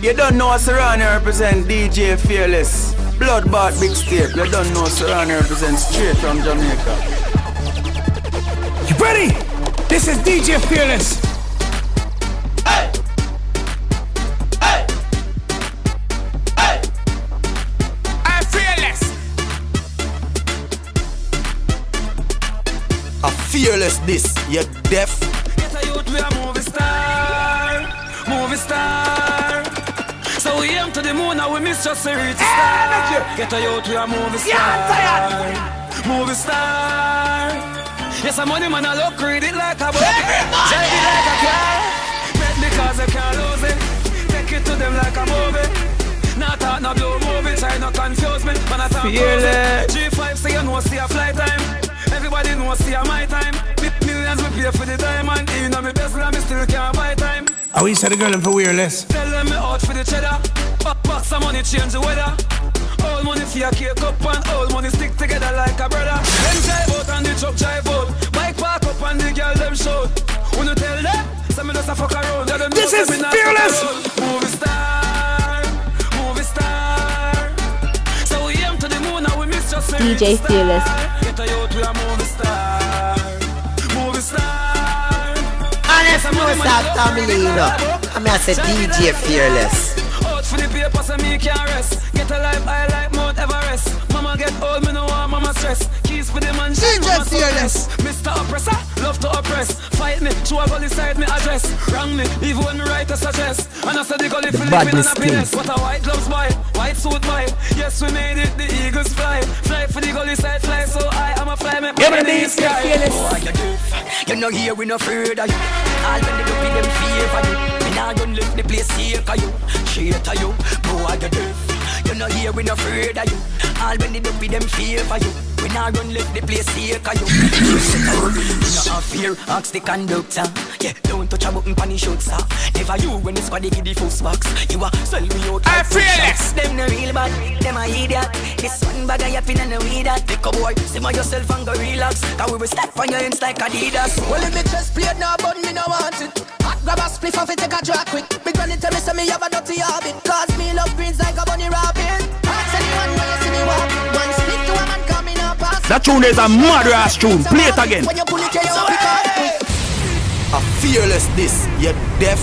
You don't know Serrano represent DJ Fearless. Bloodbath big state. You don't know Serrano represent straight from Jamaica. You ready? This is DJ Fearless. Hey! Hey! Hey! I'm Fearless. A Fearless this, you deaf. Get a youth, we a movie star. Movie star. So we aim to the moon and we miss just a reach star. Get a youth, we a movie star. Movie star. Yes, I'm money man, I look, read it like a book. Drive it like a car. Bet because I can't lose it. Take it to them like a movie. Not talk, no blue movie, try not confuse me. When I talk Fearless. G5 say you know see a flight time. Everybody know see a my time. Millions we pay for the diamond. Even though me best and me still can't buy time. I wish I had a girl for Fearless. Tell them me out for the cheddar. Box some money change the weather. All money for your cake up and all money stick together like a brother. Them drive out and the truck drive out. Bike park up and the girl them shout. When you tell them, some me just a fuck around. This is Fearless. Movie star, movie star. So we aim to the moon and we miss just a DJ Fearless. Get a youth we a movie star, movie star. And if you know that family, you know, I'm gonna say DJ Fearless. Out for the paper so me can't rest. Get a life I like Mount Everest. Mama get old, me no want mama stress. Keys for the man, DJ Fearless. Mr. Oppressor, love to oppress. Fight me, through a gully side me address. Wrong me, even when me write a suggest. And I said the gully feel living in happiness. What a white gloves boy, white suit boy. Yes we made it, the eagles fly. Fly for the gully side, fly so high. I'm a fly, me in the sky. Oh, you know here we no afraid of you. All when they do with them fear for you. Me nah gonna lift the place here for you. Straight to you, boy you deaf. You know here we no afraid of you. All when they do with them fear for you. We nah gonna lift the place here for you. You know have fear, ask the conductor. Yeah, don't touch a button pan shoot sir. Never you when the squad give the first box. You a sell me out I'm Fearless. Them no real bad, them a idiot. This one bag of yapping and no weed that. Take a boy, simmer yourself and go relax. Cause we will step on your ends like Adidas. Well if me chest plate now but me no want it. Hot grab a spliff off it take a drag quick. Big granny tell me say me have a dirty habit. Cause me love greens like a bunny rabbit. Ask anyone when you see me walk. One split to a man coming up pass. That tune is a mad ass tune. Play it again. When you pull it you pick up. A Fearless this, you deaf.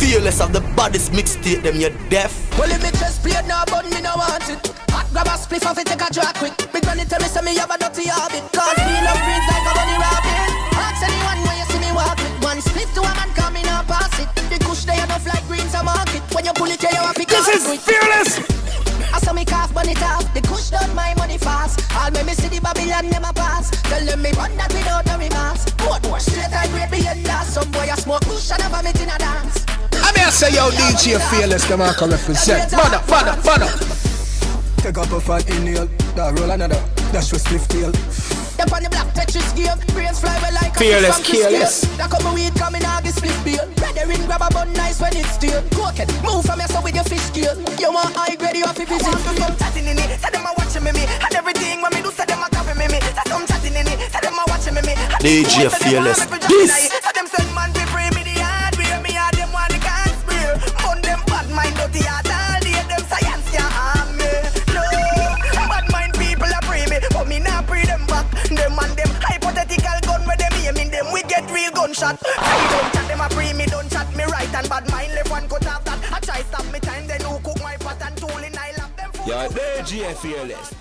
Fearless of the baddest mixtape, them you deaf. Well if me chest plate now but me no want it. Hot grab a spliff off it take a drag quick. Big granny tell me say me have a dirty habit. Cause me love greens like a bunny rabbit. Ask anyone when you see me walk with. One split to a man coming up pass it. The kush they enough like greens a market. When you pull it you have to pick up. This is Fearless. I saw me cough burn it off. The kush done my money fast. All me see the Babylon never pass. Tell them me run that without no remorse. Both more straight I grade me head last. Some boy a smoke kush and a vomit in a dance. I mean I say yo DJ Fearless come on come represent. Mother. Take up a fat inhale, that roll another, dash with spliff tail. Step on the black Tetris gear, brains fly well like Fearless, a fish from careless. That cup of weed coming out the split beer. Ready ring grab a bun nice when it's steel. Cook it, move from your so with your fish scale. You want high grade, you have to visit. Some chatting in it, say them a watching me. And everything when me do, say them a copy me. Say some chatting in it, say them a watching me. DJ Fearless this. Say them send man to pray me the hard way. Me had them want the can't spare. On them bad mind dirty heart. All day them science can't harm me. No, bad mind people a pray me, but me not pray them back. Them and them hypothetical gun where them aiming them, we get real gunshot. I don't chat them a pray me, don't chat me right and bad mind left one cut off that. I try stop me time, then who cook my pot and tool in I love them. Yo, DJ Fearless.